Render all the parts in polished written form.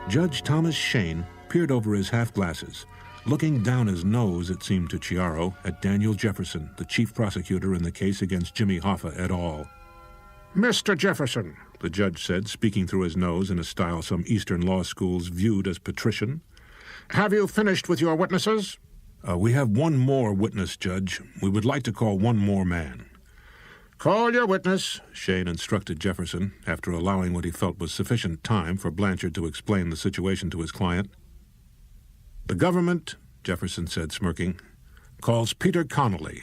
Judge Thomas Shane peered over his half-glasses, looking down his nose, it seemed to Chiaro, at Daniel Jefferson, the chief prosecutor in the case against Jimmy Hoffa et al. "Mr. Jefferson," the judge said, speaking through his nose in a style some Eastern law schools viewed as patrician. "Have you finished with your witnesses?" We have one more witness, Judge. We would like to call one more man." "Call your witness," Shane instructed Jefferson, after allowing what he felt was sufficient time for Blanchard to explain the situation to his client. "The government," Jefferson said, smirking, "calls Peter Connolly."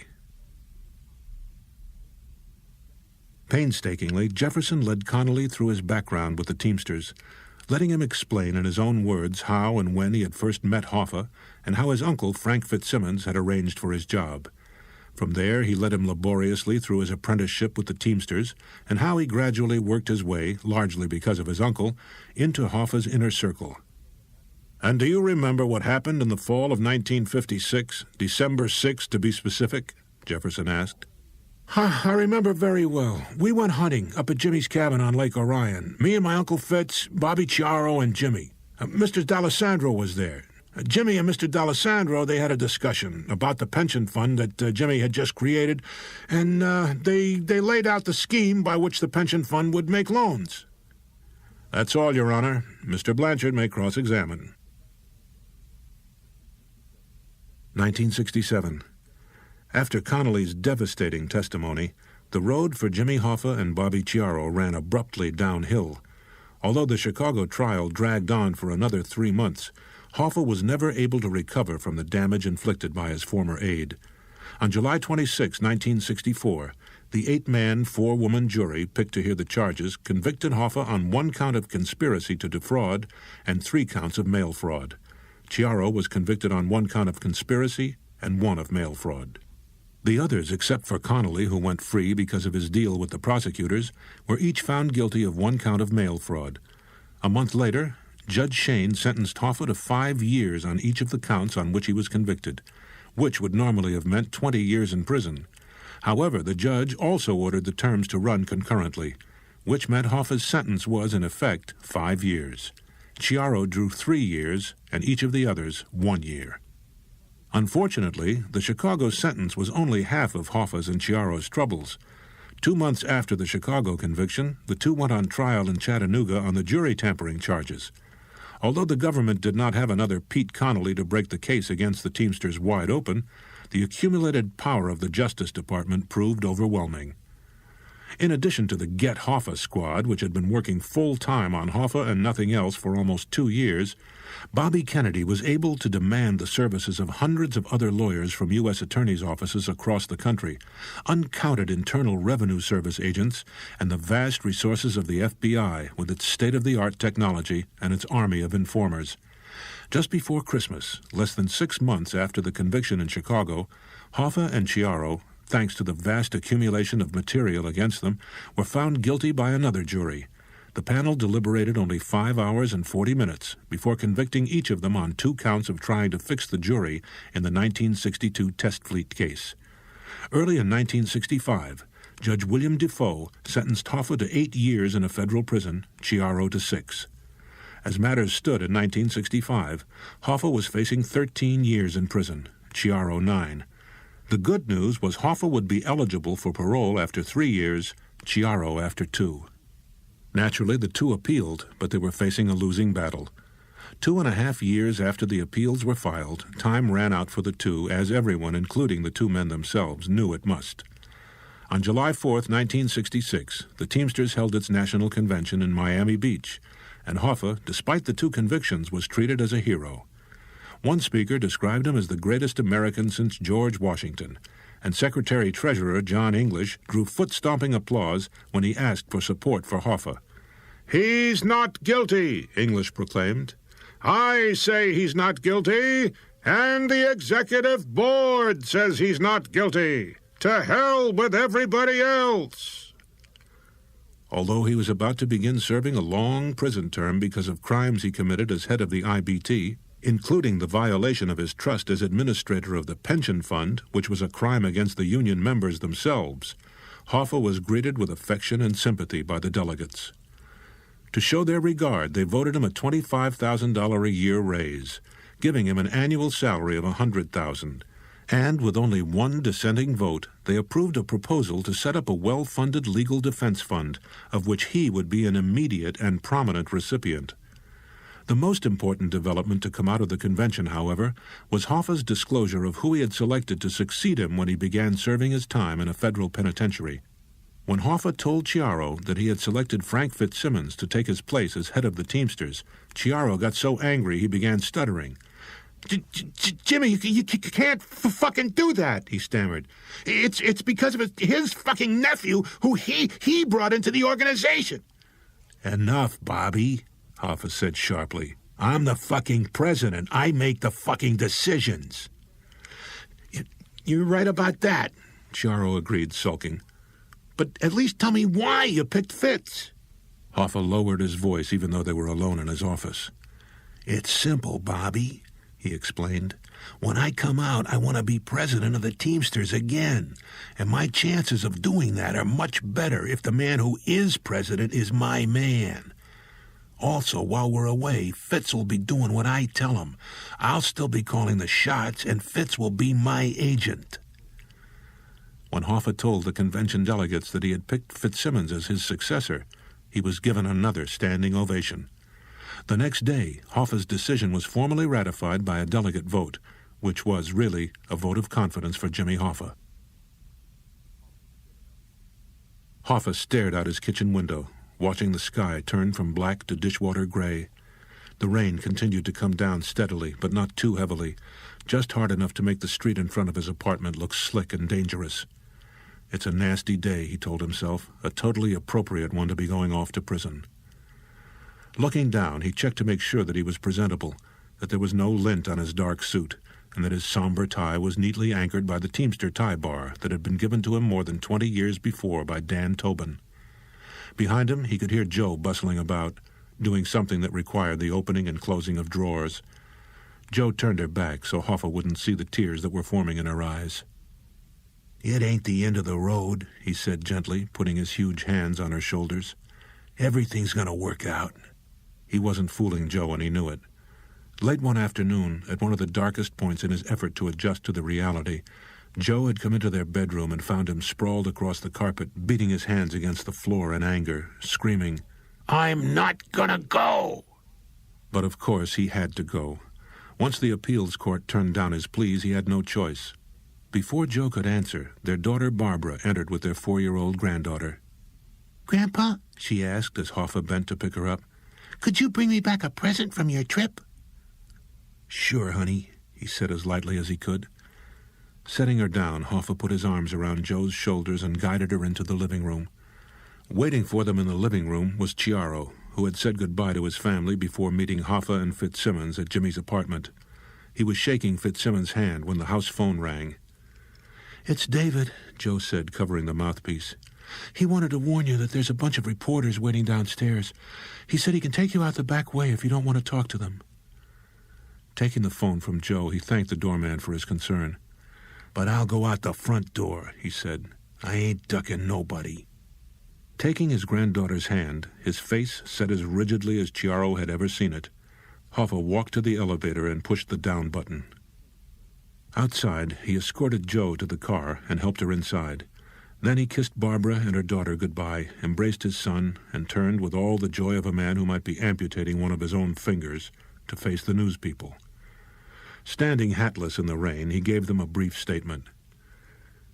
Painstakingly, Jefferson led Connolly through his background with the Teamsters, letting him explain in his own words how and when he had first met Hoffa and how his uncle, Frank Fitzsimmons, had arranged for his job. From there, he led him laboriously through his apprenticeship with the Teamsters and how he gradually worked his way, largely because of his uncle, into Hoffa's inner circle. "And do you remember what happened in the fall of 1956, December 6th to be specific?" Jefferson asked. "I remember very well. We went hunting up at Jimmy's cabin on Lake Orion. Me and my Uncle Fitz, Bobby Chiaro, and Jimmy. Mr. D'Alessandro was there. Jimmy and Mr. D'Alessandro, they had a discussion about the pension fund that Jimmy had just created, and they laid out the scheme by which the pension fund would make loans." "That's all, Your Honor. Mr. Blanchard may cross-examine." 1967. After Connolly's devastating testimony, the road for Jimmy Hoffa and Bobby Chiaro ran abruptly downhill. Although the Chicago trial dragged on for another 3 months, Hoffa was never able to recover from the damage inflicted by his former aide. On July 26, 1964, the 8-man, 4-woman jury picked to hear the charges convicted Hoffa on 1 count of conspiracy to defraud and 3 counts of mail fraud. Chiaro was convicted on 1 count of conspiracy and 1 of mail fraud. The others, except for Connolly, who went free because of his deal with the prosecutors, were each found guilty of 1 count of mail fraud. A month later, Judge Shane sentenced Hoffa to 5 years on each of the counts on which he was convicted, which would normally have meant 20 years in prison. However, the judge also ordered the terms to run concurrently, which meant Hoffa's sentence was, in effect, 5 years. Chiaro drew 3 years, and each of the others 1 year. Unfortunately, the Chicago sentence was only half of Hoffa's and Chiaro's troubles. 2 months after the Chicago conviction, the two went on trial in Chattanooga on the jury tampering charges. Although the government did not have another Pete Connolly to break the case against the Teamsters wide open, the accumulated power of the Justice Department proved overwhelming. In addition to the Get Hoffa squad, which had been working full-time on Hoffa and nothing else for almost 2 years, Bobby Kennedy was able to demand the services of hundreds of other lawyers from U.S. attorneys' offices across the country, uncounted Internal Revenue Service agents, and the vast resources of the FBI with its state-of-the-art technology and its army of informers. Just before Christmas, less than 6 months after the conviction in Chicago, Hoffa and Chiaro, thanks to the vast accumulation of material against them, were found guilty by another jury. The panel deliberated only 5 hours and 40 minutes before convicting each of them on 2 counts of trying to fix the jury in the 1962 test fleet case. Early in 1965, Judge William Defoe sentenced Hoffa to 8 years in a federal prison, Chiaro to 6. As matters stood in 1965, Hoffa was facing 13 years in prison, Chiaro 9. The good news was Hoffa would be eligible for parole after 3 years, Chiaro after 2. Naturally, the two appealed, but they were facing a losing battle. 2.5 years after the appeals were filed, time ran out for the two, as everyone, including the 2 men themselves, knew it must. On July 4, 1966, the Teamsters held its national convention in Miami Beach, and Hoffa, despite the 2 convictions, was treated as a hero. One speaker described him as the greatest American since George Washington, and Secretary-Treasurer John English drew foot-stomping applause when he asked for support for Hoffa. "He's not guilty," English proclaimed. "I say he's not guilty, and the Executive Board says he's not guilty. To hell with everybody else." Although he was about to begin serving a long prison term because of crimes he committed as head of the IBT, including the violation of his trust as administrator of the pension fund, which was a crime against the union members themselves, Hoffa was greeted with affection and sympathy by the delegates. To show their regard, they voted him a $25,000 a year raise, giving him an annual salary of $100,000. And with only one dissenting vote, they approved a proposal to set up a well-funded legal defense fund, of which he would be an immediate and prominent recipient. The most important development to come out of the convention, however, was Hoffa's disclosure of who he had selected to succeed him when he began serving his time in a federal penitentiary. When Hoffa told Chiaro that he had selected Frank Fitzsimmons to take his place as head of the Teamsters, Chiaro got so angry he began stuttering. Jimmy, you can't fucking do that, he stammered. It's because of his fucking nephew who he brought into the organization. Enough, Bobby, Hoffa said sharply. I'm the fucking president. I make the fucking decisions. You're right about that, Chiaro agreed, sulking. But at least tell me why you picked Fitz. Hoffa lowered his voice even though they were alone in his office. It's simple, Bobby, he explained. When I come out, I want to be president of the Teamsters again, and my chances of doing that are much better if the man who is president is my man. Also, while we're away, Fitz will be doing what I tell him. I'll still be calling the shots, and Fitz will be my agent. When Hoffa told the convention delegates that he had picked Fitzsimmons as his successor, he was given another standing ovation. The next day, Hoffa's decision was formally ratified by a delegate vote, which was really a vote of confidence for Jimmy Hoffa. Hoffa stared out his kitchen window, watching the sky turn from black to dishwater gray. The rain continued to come down steadily, but not too heavily, just hard enough to make the street in front of his apartment look slick and dangerous. It's a nasty day, he told himself, a totally appropriate one to be going off to prison. Looking down, he checked to make sure that he was presentable, that there was no lint on his dark suit, and that his somber tie was neatly anchored by the Teamster tie bar that had been given to him more than 20 years before by Dan Tobin. Behind him, he could hear Joe bustling about, doing something that required the opening and closing of drawers. Joe turned her back so Hoffa wouldn't see the tears that were forming in her eyes. It ain't the end of the road, he said gently, putting his huge hands on her shoulders. Everything's going to work out. He wasn't fooling Joe, and he knew it. Late one afternoon, at one of the darkest points in his effort to adjust to the reality, Joe had come into their bedroom and found him sprawled across the carpet, beating his hands against the floor in anger, screaming, I'm not gonna go! But of course he had to go. Once the appeals court turned down his pleas, he had no choice. Before Joe could answer, their daughter Barbara entered with their 4-year-old granddaughter. Grandpa, she asked as Hoffa bent to pick her up, could you bring me back a present from your trip? Sure, honey, he said as lightly as he could. Setting her down, Hoffa put his arms around Joe's shoulders and guided her into the living room. Waiting for them in the living room was Chiaro, who had said goodbye to his family before meeting Hoffa and Fitzsimmons at Jimmy's apartment. He was shaking Fitzsimmons' hand when the house phone rang. It's David, Joe said, covering the mouthpiece. He wanted to warn you that there's a bunch of reporters waiting downstairs. He said he can take you out the back way if you don't want to talk to them. Taking the phone from Joe, he thanked the doorman for his concern. But I'll go out the front door, he said. I ain't ducking nobody. Taking his granddaughter's hand, his face set as rigidly as Chiaro had ever seen it, Hoffa walked to the elevator and pushed the down button. Outside, he escorted Joe to the car and helped her inside. Then he kissed Barbara and her daughter goodbye, embraced his son, and turned with all the joy of a man who might be amputating one of his own fingers to face the news people. Standing hatless in the rain, he gave them a brief statement.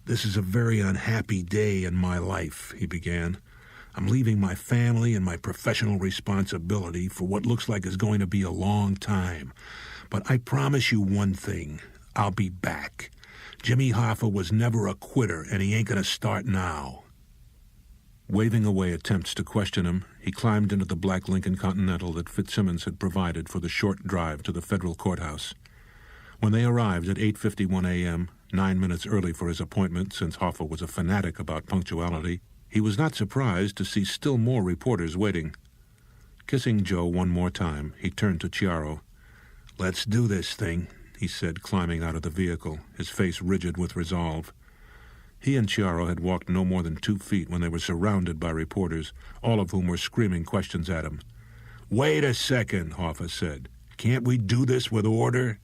This is a very unhappy day in my life, he began. I'm leaving my family and my professional responsibility for what looks like is going to be a long time. But I promise you one thing. I'll be back. Jimmy Hoffa was never a quitter, and he ain't going to start now. Waving away attempts to question him, he climbed into the black Lincoln Continental that Fitzsimmons had provided for the short drive to the federal courthouse. When they arrived at 8:51 a.m., 9 minutes early for his appointment since Hoffa was a fanatic about punctuality, he was not surprised to see still more reporters waiting. Kissing Joe one more time, he turned to Chiaro. Let's do this thing, he said, climbing out of the vehicle, his face rigid with resolve. He and Chiaro had walked no more than 2 feet when they were surrounded by reporters, all of whom were screaming questions at him. "Wait a second," Hoffa said. "Can't we do this with order?"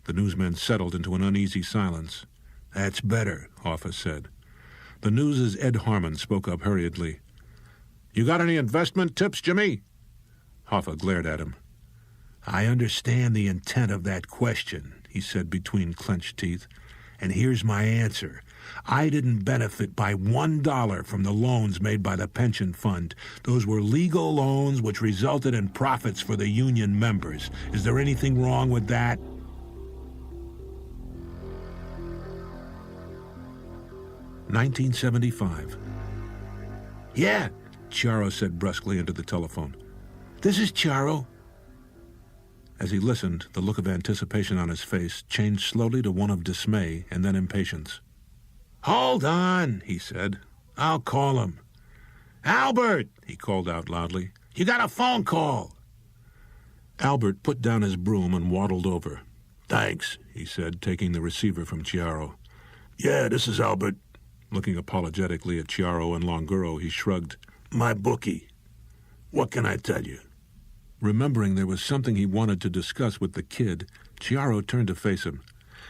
The newsmen settled into an uneasy silence. "That's better," Hoffa said. The News's Ed Harmon spoke up hurriedly. "You got any investment tips, Jimmy?" Hoffa glared at him. "I understand the intent of that question," he said between clenched teeth, "and here's my answer. I didn't benefit by $1 from the loans made by the pension fund. Those were legal loans which resulted in profits for the union members. Is there anything wrong with that?" "1975. "Yeah," Chiaro said brusquely into the telephone. "This is Chiaro." As he listened, the look of anticipation on his face changed slowly to one of dismay and then impatience. "Hold on," he said. "I'll call him. Albert," he called out loudly, "you got a phone call." Albert put down his broom and waddled over. "Thanks," he said, taking the receiver from Chiaro. "Yeah, this is Albert." Looking apologetically at Chiaro and Longuro, he shrugged. "My bookie. What can I tell you?" Remembering there was something he wanted to discuss with the kid, Chiaro turned to face him.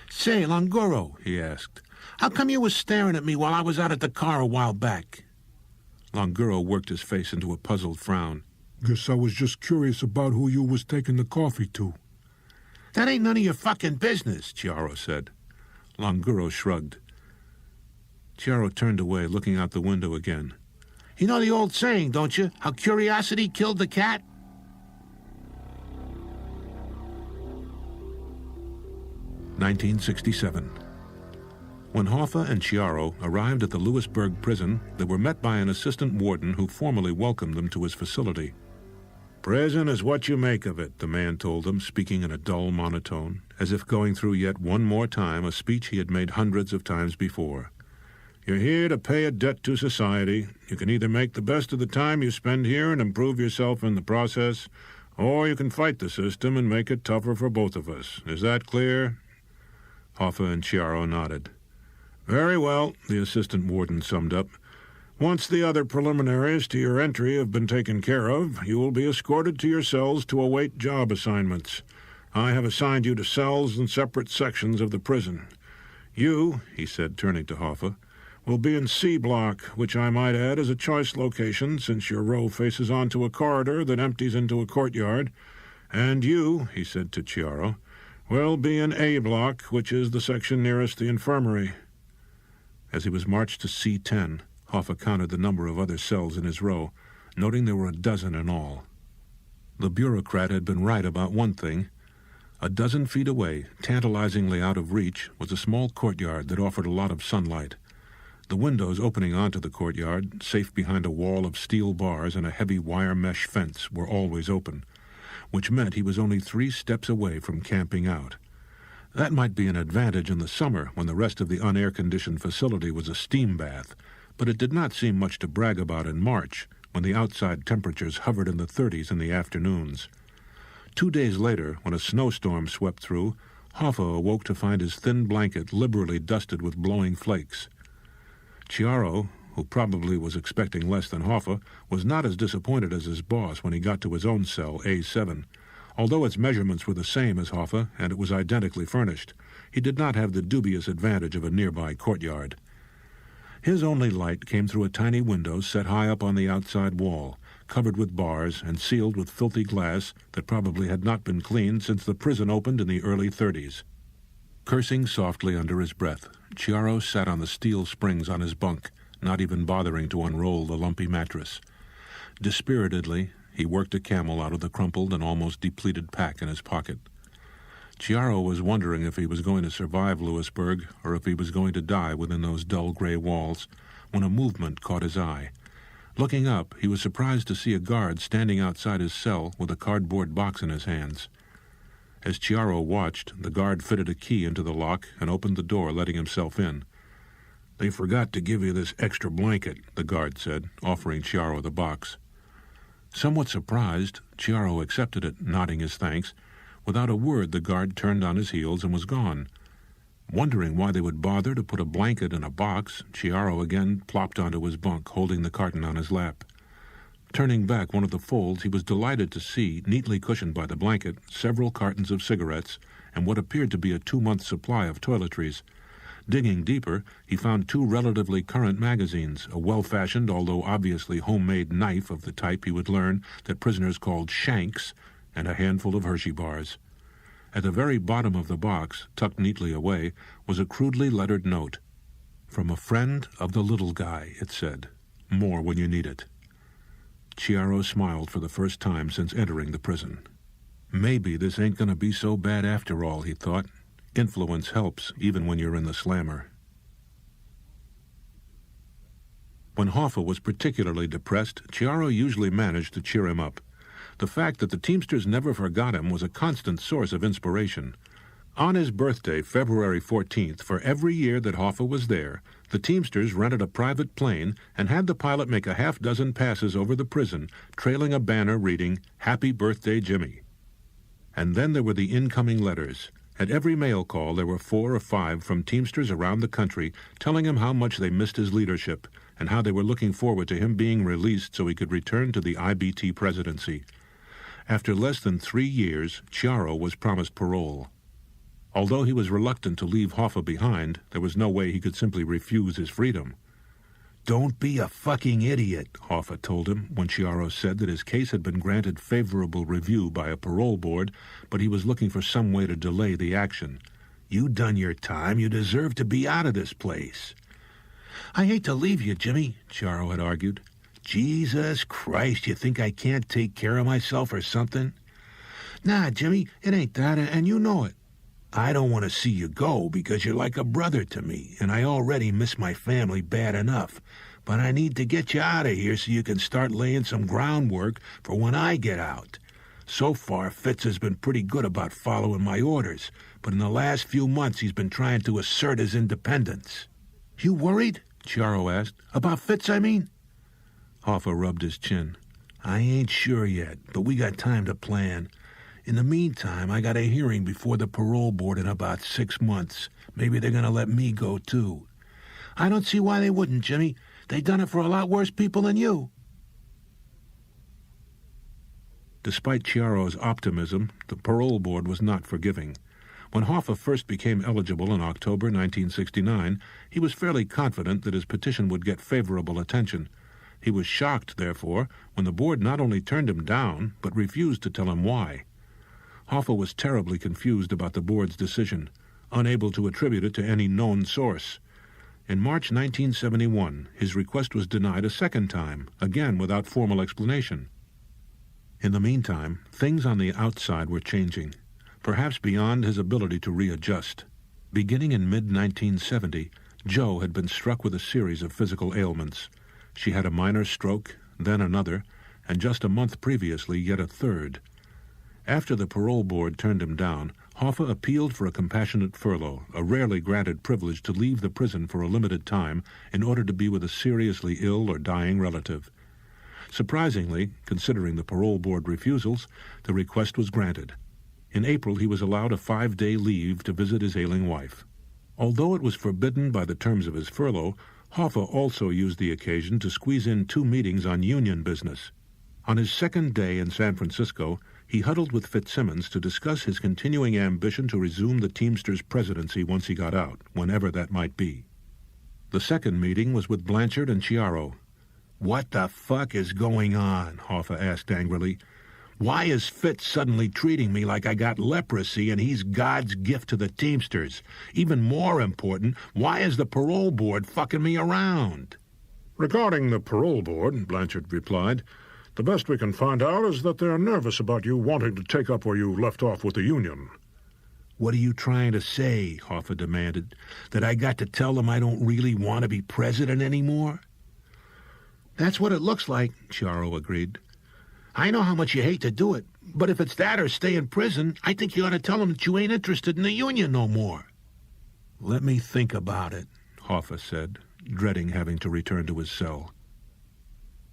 "Say, Longuro," he asked, "how come you was staring at me while I was out at the car a while back?" Longuro worked his face into a puzzled frown. "Guess I was just curious about who you was taking the coffee to." "That ain't none of your fucking business," Chiaro said. Longuro shrugged. Chiaro turned away, looking out the window again. "You know the old saying, don't you? How curiosity killed the cat?" 1967. When Hoffa and Chiaro arrived at the Lewisburg prison, they were met by an assistant warden who formally welcomed them to his facility. "Prison is what you make of it," the man told them, speaking in a dull monotone, as if going through yet one more time a speech he had made hundreds of times before. "You're here to pay a debt to society. You can either make the best of the time you spend here and improve yourself in the process, or you can fight the system and make it tougher for both of us. Is that clear?" Hoffa and Chiaro nodded. "Very well," the assistant warden summed up. "Once the other preliminaries to your entry have been taken care of, you will be escorted to your cells to await job assignments. I have assigned you to cells in separate sections of the prison. You," he said, turning to Hoffa, "will be in C block, which I might add is a choice location since your row faces onto a corridor that empties into a courtyard. And you," he said to Chiaro, "will be in A block, which is the section nearest the infirmary." As he was marched to C10, Hoffa counted the number of other cells in his row, noting there were a dozen in all. The bureaucrat had been right about one thing. A dozen feet away, tantalizingly out of reach, was a small courtyard that offered a lot of sunlight. The windows opening onto the courtyard, safe behind a wall of steel bars and a heavy wire mesh fence, were always open, which meant he was only 3 steps away from camping out. That might be an advantage in the summer when the rest of the unair-conditioned facility was a steam bath, but it did not seem much to brag about in March, when the outside temperatures hovered in the 30s in the afternoons. 2 days later, when a snowstorm swept through, Hoffa awoke to find his thin blanket liberally dusted with blowing flakes. Chiaro, who probably was expecting less than Hoffa, was not as disappointed as his boss when he got to his own cell, A7. Although its measurements were the same as Hoffa, and it was identically furnished, he did not have the dubious advantage of a nearby courtyard. His only light came through a tiny window set high up on the outside wall, covered with bars and sealed with filthy glass that probably had not been cleaned since the prison opened in the early 30s. Cursing softly under his breath, Chiaro sat on the steel springs on his bunk, not even bothering to unroll the lumpy mattress. Dispiritedly, he worked a Camel out of the crumpled and almost depleted pack in his pocket. Chiaro was wondering if he was going to survive Lewisburg or if he was going to die within those dull gray walls, when a movement caught his eye. Looking up, he was surprised to see a guard standing outside his cell with a cardboard box in his hands. As Chiaro watched, the guard fitted a key into the lock and opened the door, letting himself in. "They forgot to give you this extra blanket," the guard said, offering Chiaro the box. Somewhat surprised, Chiaro accepted it, nodding his thanks. Without a word, the guard turned on his heels and was gone. Wondering why they would bother to put a blanket in a box, Chiaro again plopped onto his bunk, holding the carton on his lap. Turning back one of the folds, he was delighted to see, neatly cushioned by the blanket, several cartons of cigarettes and what appeared to be a 2-month supply of toiletries. Digging deeper, he found 2 relatively current magazines, a well-fashioned, although obviously homemade knife of the type he would learn that prisoners called shanks, and a handful of Hershey bars. At the very bottom of the box, tucked neatly away, was a crudely lettered note. "From a friend of the little guy," it said. "More when you need it." Chiaro smiled for the first time since entering the prison. Maybe this ain't gonna be so bad after all, he thought. Influence helps, even when you're in the slammer. When Hoffa was particularly depressed, Chiaro usually managed to cheer him up. The fact that the Teamsters never forgot him was a constant source of inspiration. On his birthday, February 14th, for every year that Hoffa was there, the Teamsters rented a private plane and had the pilot make a half-dozen passes over the prison, trailing a banner reading, "Happy Birthday, Jimmy." And then there were the incoming letters. At every mail call, there were 4 or 5 from Teamsters around the country telling him how much they missed his leadership and how they were looking forward to him being released so he could return to the IBT presidency. After less than 3 years, Chiaro was promised parole. Although he was reluctant to leave Hoffa behind, there was no way he could simply refuse his freedom. "Don't be a fucking idiot," Hoffa told him when Chiaro said that his case had been granted favorable review by a parole board, but he was looking for some way to delay the action. "You done your time. You deserve to be out of this place." "I hate to leave you, Jimmy," Chiaro had argued. "Jesus Christ, you think I can't take care of myself or something?" "Nah, Jimmy, it ain't that, and you know it." "I don't want to see you go because you're like a brother to me, and I already miss my family bad enough. But I need to get you out of here so you can start laying some groundwork for when I get out. So far, Fitz has been pretty good about following my orders, but in the last few months he's been trying to assert his independence." "You worried?" Chiaro asked. "About Fitz, I mean?" Hoffa rubbed his chin. "I ain't sure yet, but we got time to plan. In the meantime, I got a hearing before the parole board in about 6 months. Maybe they're going to let me go, too." "I don't see why they wouldn't, Jimmy. They done it for a lot worse people than you." Despite Chiaro's optimism, the parole board was not forgiving. When Hoffa first became eligible in October 1969, he was fairly confident that his petition would get favorable attention. He was shocked, therefore, when the board not only turned him down, but refused to tell him why. Hoffa was terribly confused about the board's decision, unable to attribute it to any known source. In March 1971, his request was denied a second time, again without formal explanation. In the meantime, things on the outside were changing, perhaps beyond his ability to readjust. Beginning in mid-1970, Jo had been struck with a series of physical ailments. She had a minor stroke, then another, and just a month previously yet a third. After the parole board turned him down, Hoffa appealed for a compassionate furlough, a rarely granted privilege to leave the prison for a limited time in order to be with a seriously ill or dying relative. Surprisingly, considering the parole board refusals, the request was granted. In April, he was allowed a 5-day leave to visit his ailing wife. Although it was forbidden by the terms of his furlough, Hoffa also used the occasion to squeeze in 2 meetings on union business. On his second day in San Francisco, he huddled with Fitzsimmons to discuss his continuing ambition to resume the Teamsters' presidency once he got out, whenever that might be. The second meeting was with Blanchard and Chiaro. "What the fuck is going on?" Hoffa asked angrily. "Why is Fitz suddenly treating me like I got leprosy and he's God's gift to the Teamsters? Even more important, why is the parole board fucking me around?" "Regarding the parole board," Blanchard replied, "the best we can find out is that they're nervous about you wanting to take up where you left off with the union." "What are you trying to say?" Hoffa demanded. "That I got to tell them I don't really want to be president anymore?" "That's what it looks like," Chiaro agreed. "I know how much you hate to do it, but if it's that or stay in prison, I think you ought to tell them that you ain't interested in the union no more." "Let me think about it," Hoffa said, dreading having to return to his cell.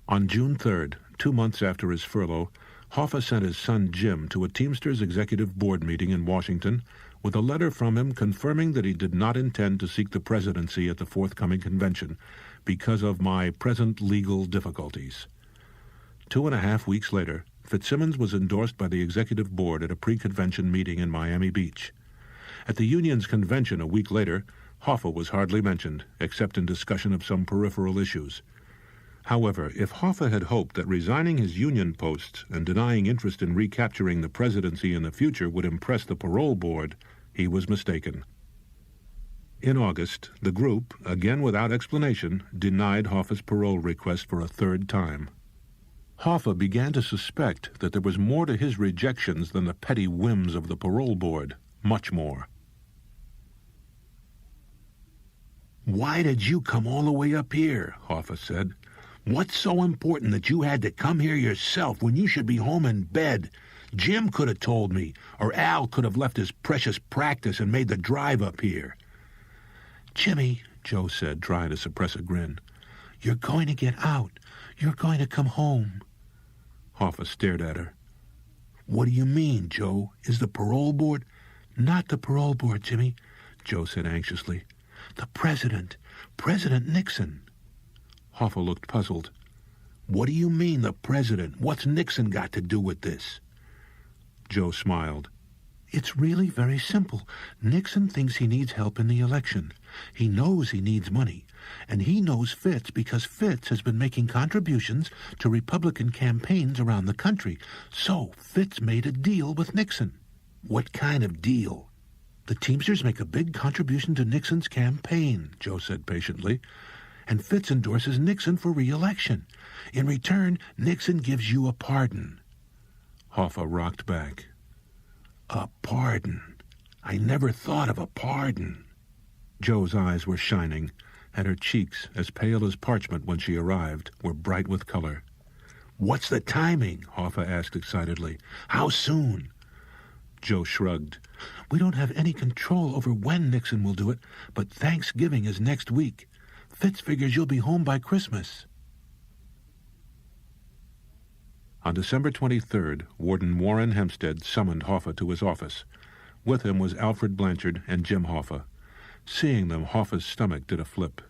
On June 3rd, 2 months after his furlough, Hoffa sent his son Jim to a Teamsters Executive Board meeting in Washington with a letter from him confirming that he did not intend to seek the presidency at the forthcoming convention because of my present legal difficulties. 2.5 weeks later, Fitzsimmons was endorsed by the Executive Board at a pre-convention meeting in Miami Beach. At the Union's convention a week later, Hoffa was hardly mentioned, except in discussion of some peripheral issues. However, if Hoffa had hoped that resigning his Union posts and denying interest in recapturing the presidency in the future would impress the parole board, he was mistaken. In August, the group, again without explanation, denied Hoffa's parole request for a third time. Hoffa began to suspect that there was more to his rejections than the petty whims of the parole board, much more. "Why did you come all the way up here?" Hoffa said. "What's so important that you had to come here yourself when you should be home in bed? Jim could have told me, or Al could have left his precious practice and made the drive up here." "Jimmy," Joe said, trying to suppress a grin, "you're going to get out. You're going to come home." Hoffa stared at her. "What do you mean, Joe? Is the parole board—" "Not the parole board, Jimmy," Joe said anxiously. "The president, President Nixon." Hoffa looked puzzled. "What do you mean, the president? What's Nixon got to do with this?" Joe smiled. "It's really very simple. Nixon thinks he needs help in the election. He knows he needs money. And he knows Fitz because Fitz has been making contributions to Republican campaigns around the country. So Fitz made a deal with Nixon." "What kind of deal?" "The Teamsters make a big contribution to Nixon's campaign," Joe said patiently. "And Fitz endorses Nixon for re-election. In return, Nixon gives you a pardon." Hoffa rocked back. "A pardon? I never thought of a pardon." Joe's eyes were shining, and her cheeks, as pale as parchment when she arrived, were bright with color. "What's the timing?" Hoffa asked excitedly. "How soon?" Joe shrugged. "We don't have any control over when Nixon will do it, but Thanksgiving is next week. Fitz figures you'll be home by Christmas." On December 23rd, Warden Warren Hempstead summoned Hoffa to his office. With him was Alfred Blanchard and Jim Hoffa. Seeing them, Hoffa's stomach did a flip.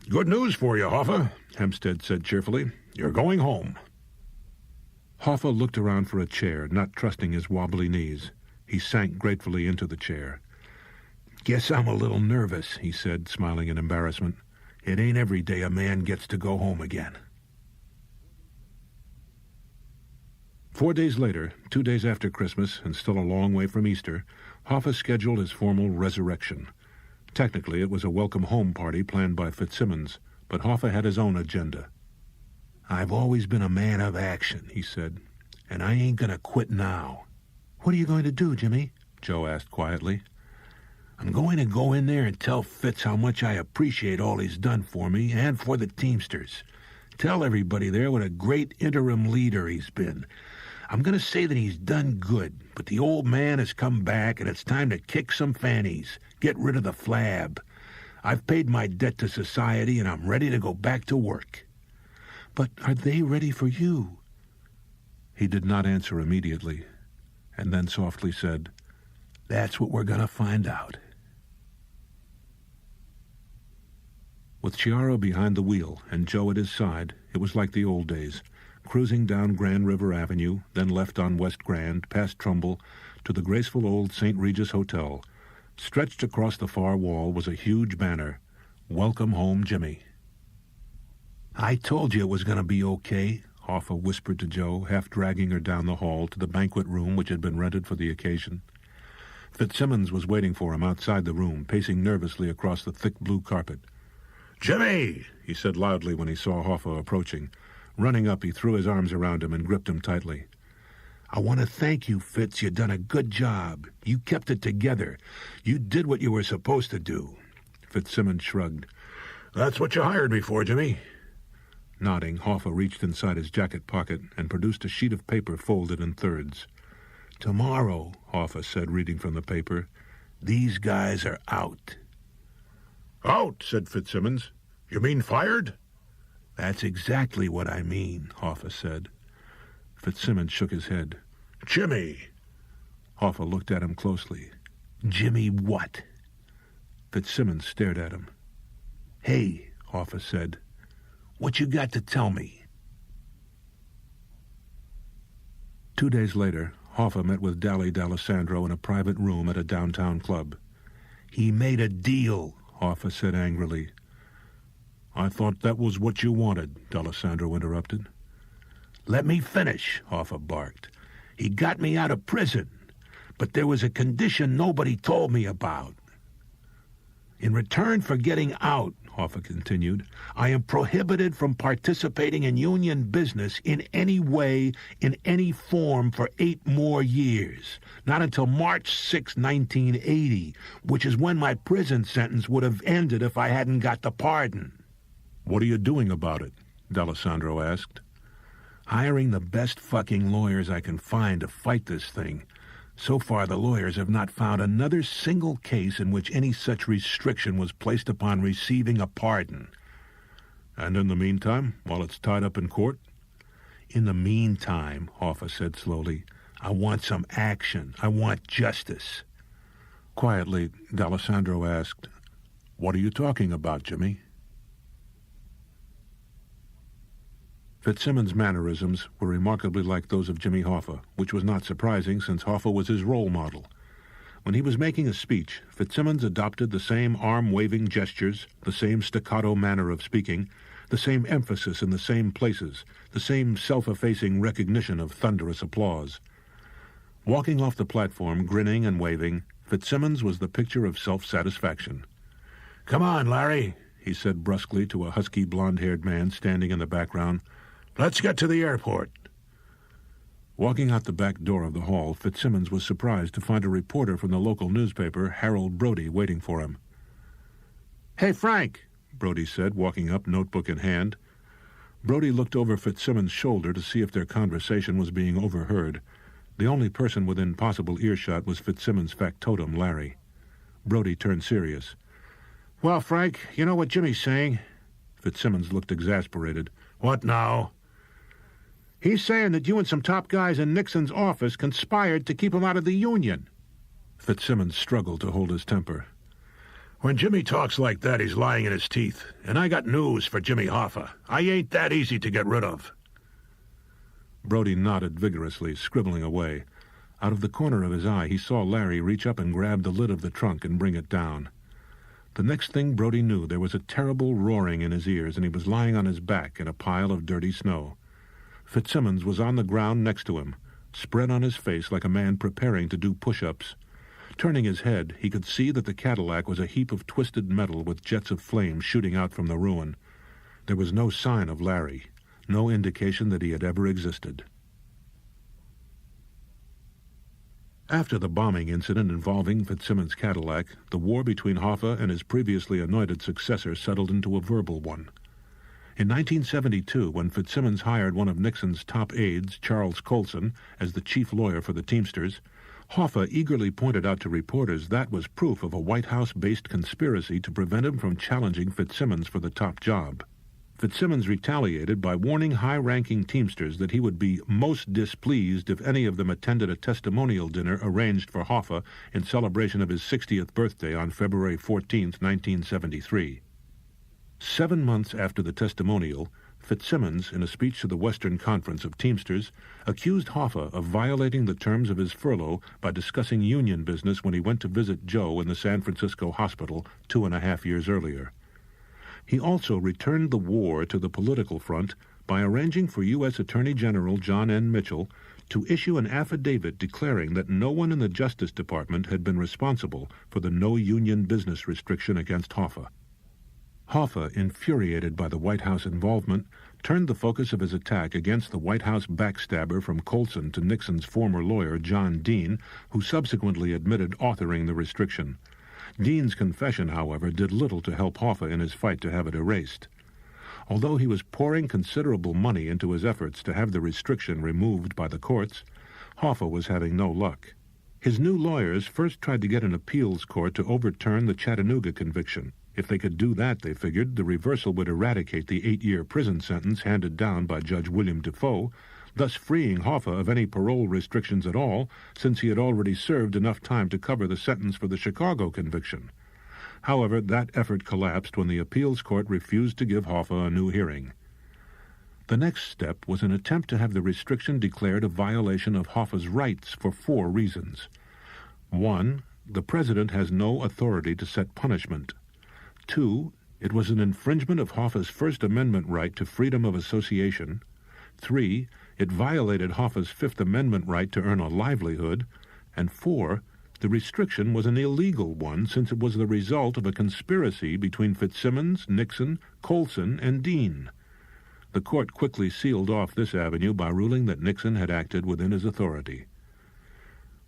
"Good news for you, Hoffa," Hempstead said cheerfully. "You're going home." Hoffa looked around for a chair, not trusting his wobbly knees. He sank gratefully into the chair. "Guess I'm a little nervous," he said, smiling in embarrassment. "It ain't every day a man gets to go home again." 4 days later, 2 days after Christmas, and still a long way from Easter, Hoffa scheduled his formal resurrection. Technically, it was a welcome home party planned by Fitzsimmons, but Hoffa had his own agenda. "I've always been a man of action," he said, "and I ain't gonna quit now." "What are you going to do, Jimmy?" Joe asked quietly. "I'm going to go in there and tell Fitz how much I appreciate all he's done for me and for the Teamsters. Tell everybody there what a great interim leader he's been. I'm going to say that he's done good, but the old man has come back and it's time to kick some fannies, get rid of the flab. I've paid my debt to society and I'm ready to go back to work." "But are they ready for you?" He did not answer immediately, and then softly said, "That's what we're going to find out." With Chiaro behind the wheel and Joe at his side, it was like the old days, cruising down Grand River Avenue, then left on West Grand, past Trumbull, to the graceful old St. Regis Hotel. Stretched across the far wall was a huge banner, "Welcome Home, Jimmy." "I told you it was going to be okay," Hoffa whispered to Joe, half dragging her down the hall to the banquet room which had been rented for the occasion. Fitzsimmons was waiting for him outside the room, pacing nervously across the thick blue carpet. "Jimmy!" he said loudly when he saw Hoffa approaching. Running up, he threw his arms around him and gripped him tightly. "I want to thank you, Fitz. You done a good job. You kept it together. You did what you were supposed to do." Fitzsimmons shrugged. "That's what you hired me for, Jimmy." Nodding, Hoffa reached inside his jacket pocket and produced a sheet of paper folded in thirds. "Tomorrow," Hoffa said, reading from the paper, "these guys are out." "Out," said Fitzsimmons. "You mean fired?" "That's exactly what I mean," Hoffa said. Fitzsimmons shook his head. Jimmy! Hoffa looked at him closely. Jimmy what? Fitzsimmons stared at him. Hey, Hoffa said. What you got to tell me? 2 days later, Hoffa met with Dally D'Alessandro in a private room at a downtown club. He made a deal, Hoffa said angrily. I thought that was what you wanted, D'Alessandro interrupted. Let me finish, Hoffa barked. He got me out of prison, but there was a condition nobody told me about. In return for getting out, Hoffa continued, I am prohibited from participating in union business in any way, in any form for 8 more years, not until March 6, 1980, which is when my prison sentence would have ended if I hadn't got the pardon. What are you doing about it? D'Alessandro asked. Hiring the best fucking lawyers I can find to fight this thing. So far, the lawyers have not found another single case in which any such restriction was placed upon receiving a pardon. And in the meantime, while it's tied up in court? In the meantime, Hoffa said slowly, I want some action. I want justice. Quietly, D'Alessandro asked, What are you talking about, Jimmy? Fitzsimmons' mannerisms were remarkably like those of Jimmy Hoffa, which was not surprising since Hoffa was his role model. When he was making a speech, Fitzsimmons adopted the same arm-waving gestures, the same staccato manner of speaking, the same emphasis in the same places, the same self-effacing recognition of thunderous applause. Walking off the platform, grinning and waving, Fitzsimmons was the picture of self-satisfaction. Come on, Larry, he said brusquely to a husky blond-haired man standing in the background. Let's get to the airport. Walking out the back door of the hall, Fitzsimmons was surprised to find a reporter from the local newspaper, Harold Brody, waiting for him. Hey, Frank, Brody said, walking up, notebook in hand. Brody looked over Fitzsimmons' shoulder to see if their conversation was being overheard. The only person within possible earshot was Fitzsimmons' factotum, Larry. Brody turned serious. Well, Frank, you know what Jimmy's saying? Fitzsimmons looked exasperated. What now? He's saying that you and some top guys in Nixon's office conspired to keep him out of the Union. Fitzsimmons struggled to hold his temper. When Jimmy talks like that, he's lying in his teeth. And I got news for Jimmy Hoffa. I ain't that easy to get rid of. Brody nodded vigorously, scribbling away. Out of the corner of his eye, he saw Larry reach up and grab the lid of the trunk and bring it down. The next thing Brody knew, there was a terrible roaring in his ears, and he was lying on his back in a pile of dirty snow. Fitzsimmons was on the ground next to him, spread on his face like a man preparing to do push-ups. Turning his head, he could see that the Cadillac was a heap of twisted metal with jets of flame shooting out from the ruin. There was no sign of Larry, no indication that he had ever existed. After the bombing incident involving Fitzsimmons' Cadillac, the war between Hoffa and his previously anointed successor settled into a verbal one. In 1972, when Fitzsimmons hired one of Nixon's top aides, Charles Colson, as the chief lawyer for the Teamsters, Hoffa eagerly pointed out to reporters that was proof of a White House-based conspiracy to prevent him from challenging Fitzsimmons for the top job. Fitzsimmons retaliated by warning high-ranking Teamsters that he would be most displeased if any of them attended a testimonial dinner arranged for Hoffa in celebration of his 60th birthday on February 14, 1973. 7 months after the testimonial, Fitzsimmons, in a speech to the Western Conference of Teamsters, accused Hoffa of violating the terms of his furlough by discussing union business when he went to visit Joe in the San Francisco hospital 2.5 years earlier. He also returned the war to the political front by arranging for U.S. Attorney General John N. Mitchell to issue an affidavit declaring that no one in the Justice Department had been responsible for the no-union business restriction against Hoffa. Hoffa, infuriated by the White House involvement, turned the focus of his attack against the White House backstabber from Colson to Nixon's former lawyer, John Dean, who subsequently admitted authoring the restriction. Dean's confession, however, did little to help Hoffa in his fight to have it erased. Although he was pouring considerable money into his efforts to have the restriction removed by the courts, Hoffa was having no luck. His new lawyers first tried to get an appeals court to overturn the Chattanooga conviction. If they could do that, they figured, the reversal would eradicate the 8-year prison sentence handed down by Judge William Defoe, thus freeing Hoffa of any parole restrictions at all, since he had already served enough time to cover the sentence for the Chicago conviction. However, that effort collapsed when the appeals court refused to give Hoffa a new hearing. The next step was an attempt to have the restriction declared a violation of Hoffa's rights for 4 reasons. 1. The President has no authority to set punishment. 2. It was an infringement of Hoffa's First Amendment right to freedom of association. 3. It violated Hoffa's Fifth Amendment right to earn a livelihood. And 4. The restriction was an illegal one since it was the result of a conspiracy between Fitzsimmons, Nixon, Colson, and Dean. The court quickly sealed off this avenue by ruling that Nixon had acted within his authority.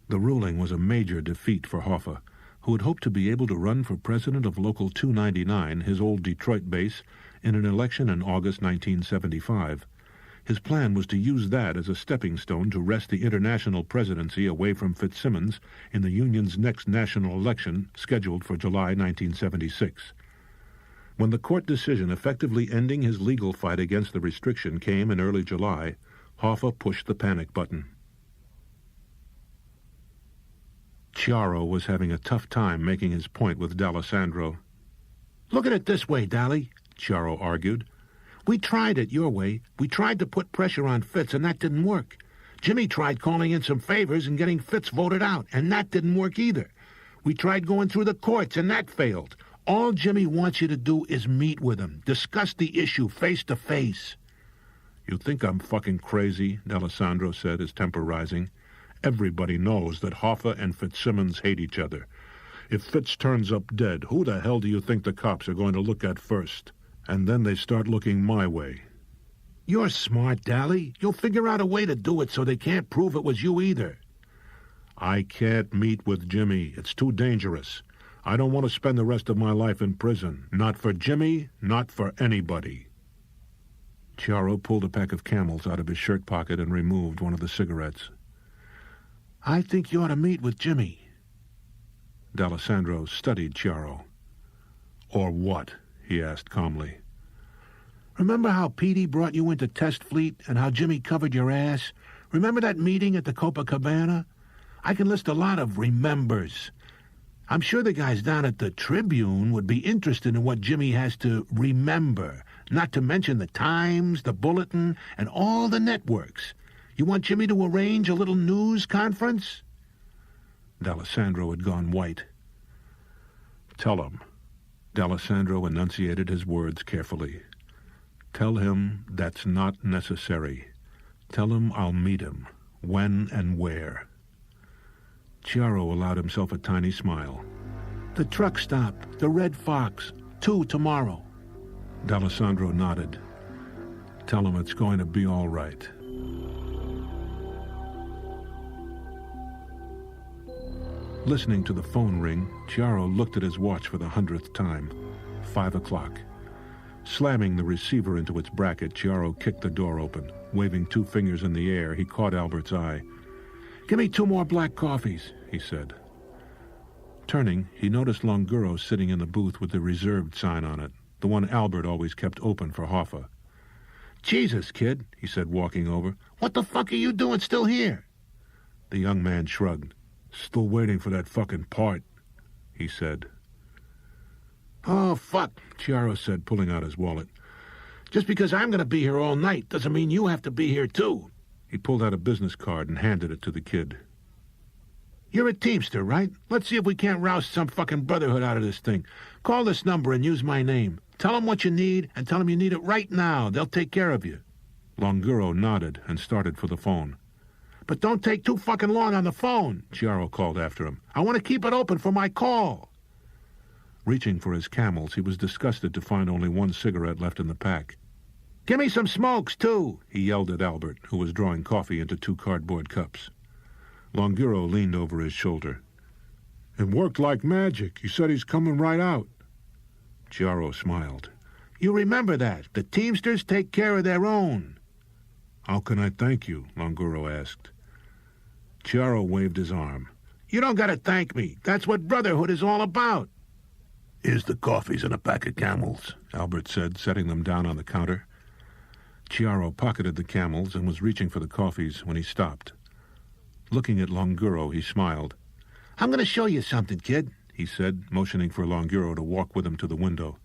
The ruling was a major defeat for Hoffa, who had hoped to be able to run for president of Local 299, his old Detroit base, in an election in August 1975. His plan was to use that as a stepping stone to wrest the international presidency away from Fitzsimmons in the Union's next national election, scheduled for July 1976. When the court decision effectively ending his legal fight against the restriction came in early July, Hoffa pushed the panic button. Chiaro was having a tough time making his point with D'Alessandro. Look at it this way, Dally, Chiaro argued. We tried it your way. We tried to put pressure on Fitz, and that didn't work. Jimmy tried calling in some favors and getting Fitz voted out, and that didn't work either. We tried going through the courts, and that failed. All Jimmy wants you to do is meet with him, discuss the issue face to face. You think I'm fucking crazy, D'Alessandro said, his temper rising. Everybody knows that Hoffa and Fitzsimmons hate each other. If Fitz turns up dead, who the hell do you think the cops are going to look at first? And then they start looking my way. You're smart, Dally. You'll figure out a way to do it so they can't prove it was you either. I can't meet with Jimmy. It's too dangerous. I don't want to spend the rest of my life in prison. Not for Jimmy, not for anybody. Chiaro pulled a pack of Camels out of his shirt pocket and removed one of the cigarettes. I think you ought to meet with Jimmy. D'Alessandro studied Chiaro. Or what? He asked calmly. Remember how Petey brought you into Test Fleet and how Jimmy covered your ass? Remember that meeting at the Copacabana? I can list a lot of remembers. I'm sure the guys down at the Tribune would be interested in what Jimmy has to remember, not to mention the Times, the Bulletin, and all the networks. You want Jimmy to arrange a little news conference? D'Alessandro had gone white. Tell him. D'Alessandro enunciated his words carefully. Tell him that's not necessary. Tell him I'll meet him. When and where? Chiaro allowed himself a tiny smile. The truck stop, the Red Fox, 2 tomorrow. D'Alessandro nodded. Tell him it's going to be all right. Listening to the phone ring, Chiaro looked at his watch for the 100th time. 5 o'clock. Slamming the receiver into its bracket, Chiaro kicked the door open. Waving 2 fingers in the air, he caught Albert's eye. Give me 2 more black coffees, he said. Turning, he noticed Longuro sitting in the booth with the reserved sign on it, the one Albert always kept open for Hoffa. Jesus, kid, he said, walking over. What the fuck are you doing still here? The young man shrugged. Still waiting for that fucking part, he said. Oh, fuck, Chiaro said, pulling out his wallet. Just because I'm going to be here all night doesn't mean you have to be here, too. He pulled out a business card and handed it to the kid. You're a Teamster, right? Let's see if we can't roust some fucking brotherhood out of this thing. Call this number and use my name. Tell them what you need and tell them you need it right now. They'll take care of you. Longuro nodded and started for the phone. But don't take too fucking long on the phone, Chiaro called after him. I want to keep it open for my call. Reaching for his Camels, he was disgusted to find only 1 cigarette left in the pack. Give me some smokes, too, he yelled at Albert, who was drawing coffee into 2 cardboard cups. Longuro leaned over his shoulder. It worked like magic. He said he's coming right out. Chiaro smiled. You remember that. The Teamsters take care of their own. How can I thank you? Longuro asked. Chiaro waved his arm. You don't got to thank me. That's what brotherhood is all about. Here's the coffees and a pack of Camels, Albert said, setting them down on the counter. Chiaro pocketed the camels and was reaching for the coffees when he stopped. Looking at Longuro, he smiled. "I'm going to show you something, kid," he said, motioning for Longuro to walk with him to the window.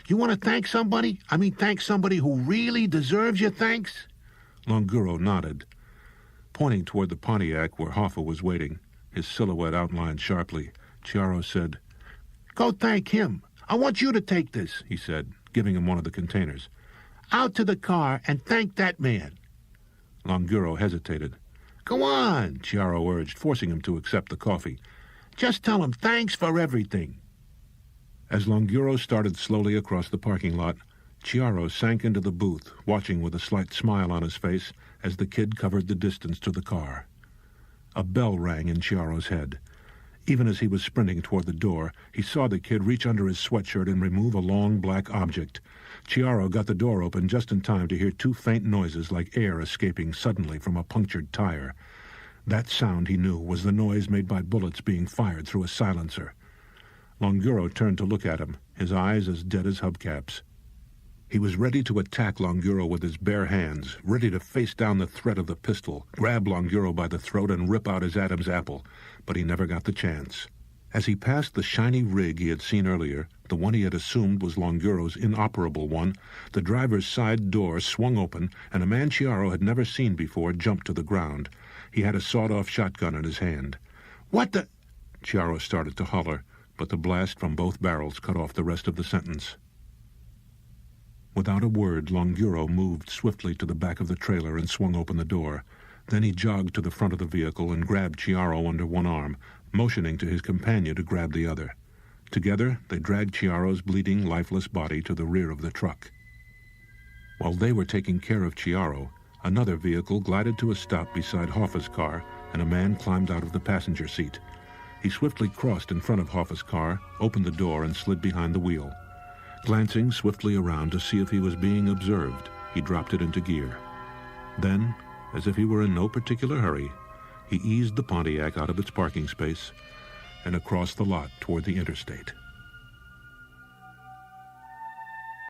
"You want to thank somebody? Thank somebody who really deserves your thanks?" Longuro nodded. Pointing toward the Pontiac where Hoffa was waiting, his silhouette outlined sharply, Chiaro said, "Go thank him. I want you to take this," he said, giving him one of the containers. "Out to the car and thank that man." Longuro hesitated. "Go on," Chiaro urged, forcing him to accept the coffee. "Just tell him thanks for everything." As Longuro started slowly across the parking lot, Chiaro sank into the booth, watching with a slight smile on his face as the kid covered the distance to the car. A bell rang in Chiaro's head. Even as he was sprinting toward the door, he saw the kid reach under his sweatshirt and remove a long black object. Chiaro got the door open just in time to hear two faint noises like air escaping suddenly from a punctured tire. That sound, he knew, was the noise made by bullets being fired through a silencer. Longuro turned to look at him, his eyes as dead as hubcaps. He was ready to attack Longuro with his bare hands, ready to face down the threat of the pistol, grab Longuro by the throat and rip out his Adam's apple, but he never got the chance. As he passed the shiny rig he had seen earlier, the one he had assumed was Longuro's inoperable one, the driver's side door swung open, and a man Chiaro had never seen before jumped to the ground. He had a sawed-off shotgun in his hand. "What the—" Chiaro started to holler, but the blast from both barrels cut off the rest of the sentence. Without a word, Longuro moved swiftly to the back of the trailer and swung open the door. Then he jogged to the front of the vehicle and grabbed Chiaro under one arm, motioning to his companion to grab the other. Together, they dragged Chiaro's bleeding, lifeless body to the rear of the truck. While they were taking care of Chiaro, another vehicle glided to a stop beside Hoffa's car, and a man climbed out of the passenger seat. He swiftly crossed in front of Hoffa's car, opened the door, and slid behind the wheel. Glancing swiftly around to see if he was being observed, he dropped it into gear. Then, as if he were in no particular hurry, he eased the Pontiac out of its parking space and across the lot toward the interstate.